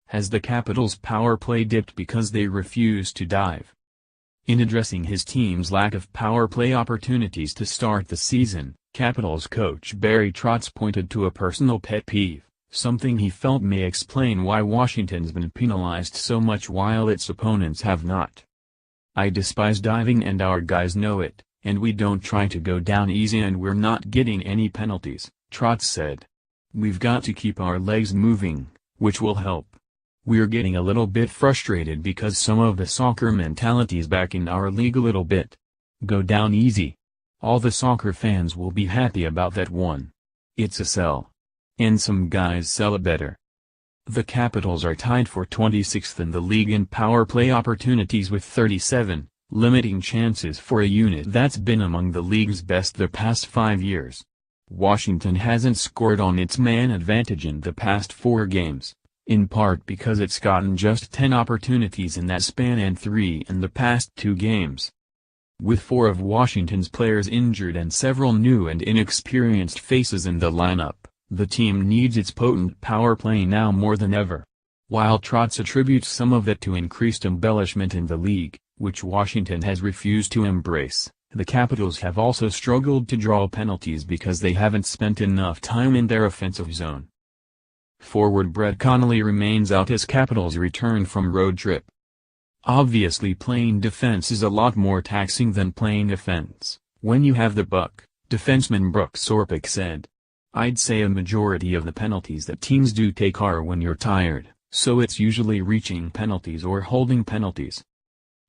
Has the Capitals' power play dipped because they refuse to dive? In addressing his team's lack of power play opportunities to start the season, Capitals coach Barry Trotz pointed to a personal pet peeve, something he felt may explain why Washington's been penalized so much while its opponents have not. "I despise diving and our guys know it, and we don't try to go down easy and we're not getting any penalties," Trotz said. "We've got to keep our legs moving, which will help. We're getting a little bit frustrated because some of the soccer mentality's back in our league a little bit. Go down easy. All the soccer fans will be happy about that one. It's a sell. And some guys sell it better." The Capitals are tied for 26th in the league in power play opportunities with 37, limiting chances for a unit that's been among the league's best the past 5 years. Washington hasn't scored on its man advantage in the past 4 games. In part because it's gotten just 10 opportunities in that span and 3 in the past 2 games. With 4 of Washington's players injured and several new and inexperienced faces in the lineup, the team needs its potent power play now more than ever. While Trotz attributes some of it to increased embellishment in the league, which Washington has refused to embrace, the Capitals have also struggled to draw penalties because they haven't spent enough time in their offensive zone. Forward Brett Connolly remains out as Capitals return from road trip. "Obviously playing defense is a lot more taxing than playing offense, when you have the puck," defenseman Brooks Orpik said. "I'd say a majority of the penalties that teams do take are when you're tired, so it's usually reaching penalties or holding penalties,"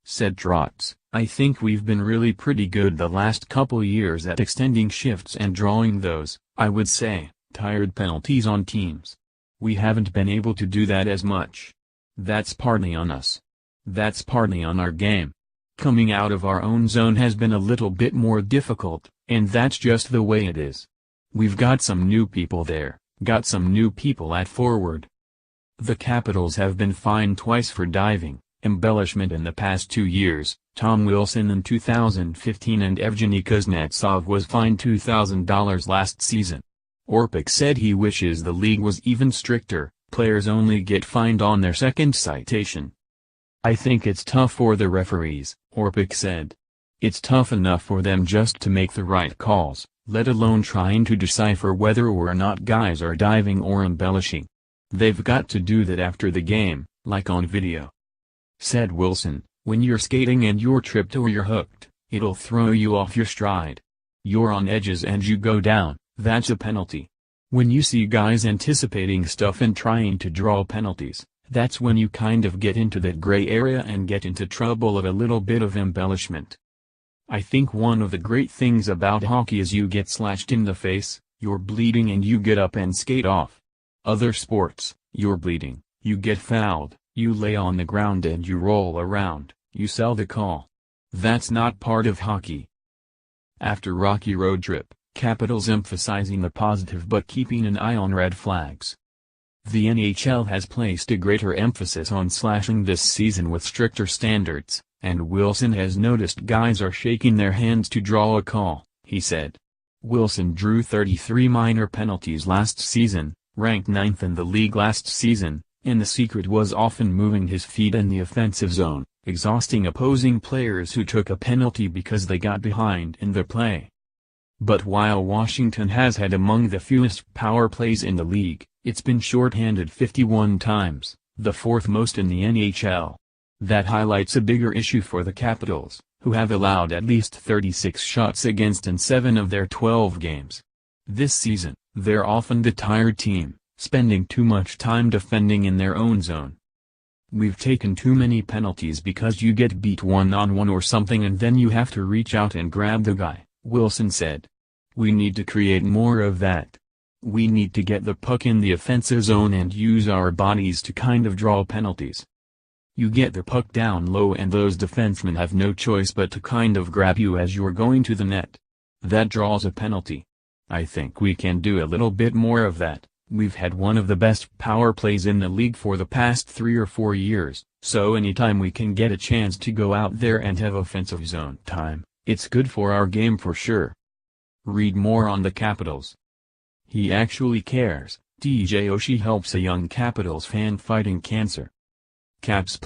said Trotz. "I think we've been really pretty good the last couple years at extending shifts and drawing those, I would say, tired penalties on teams. We haven't been able to do that as much. That's partly on us. That's partly on our game. Coming out of our own zone has been a little bit more difficult, and that's just the way it is. We've got some new people there, got some new people at forward." The Capitals have been fined twice for diving, embellishment in the past 2 years. Tom Wilson in 2015 and Evgeny Kuznetsov was fined $2,000 last season. Orpik said he wishes the league was even stricter. Players only get fined on their second citation. "I think it's tough for the referees," Orpik said. "It's tough enough for them just to make the right calls, let alone trying to decipher whether or not guys are diving or embellishing. They've got to do that after the game, like on video," said Wilson. "When you're skating and you're tripped or you're hooked, it'll throw you off your stride. You're on edges and you go down. That's a penalty. When you see guys anticipating stuff and trying to draw penalties, that's when you kind of get into that gray area and get into trouble of a little bit of embellishment. I think one of the great things about hockey is you get slashed in the face, you're bleeding and you get up and skate off. Other sports, you're bleeding, you get fouled, you lay on the ground and you roll around, you sell the call. That's not part of hockey." After rocky road trip, Capitals emphasizing the positive but keeping an eye on red flags. The NHL has placed a greater emphasis on slashing this season with stricter standards, and Wilson has noticed guys are shaking their hands to draw a call, he said. Wilson drew 33 minor penalties last season, ranked 9th in the league last season, and the secret was often moving his feet in the offensive zone, exhausting opposing players who took a penalty because they got behind in their play. But while Washington has had among the fewest power plays in the league, it's been shorthanded 51 times, the 4th most in the NHL. That highlights a bigger issue for the Capitals, who have allowed at least 36 shots against in 7 of their 12 games. This season, they're often the tired team, spending too much time defending in their own zone. "We've taken too many penalties because you get beat one-on-one or something and then you have to reach out and grab the guy," Wilson said. "We need to create more of that. We need to get the puck in the offensive zone and use our bodies to kind of draw penalties. You get the puck down low and those defensemen have no choice but to kind of grab you as you're going to the net. That draws a penalty. I think we can do a little bit more of that. We've had one of the best power plays in the league for the past 3 or 4 years, so anytime we can get a chance to go out there and have offensive zone time, It's good for our game for sure. Read more on the Capitals. He actually cares. TJ Oshie helps a young Capitals fan fighting cancer. Caps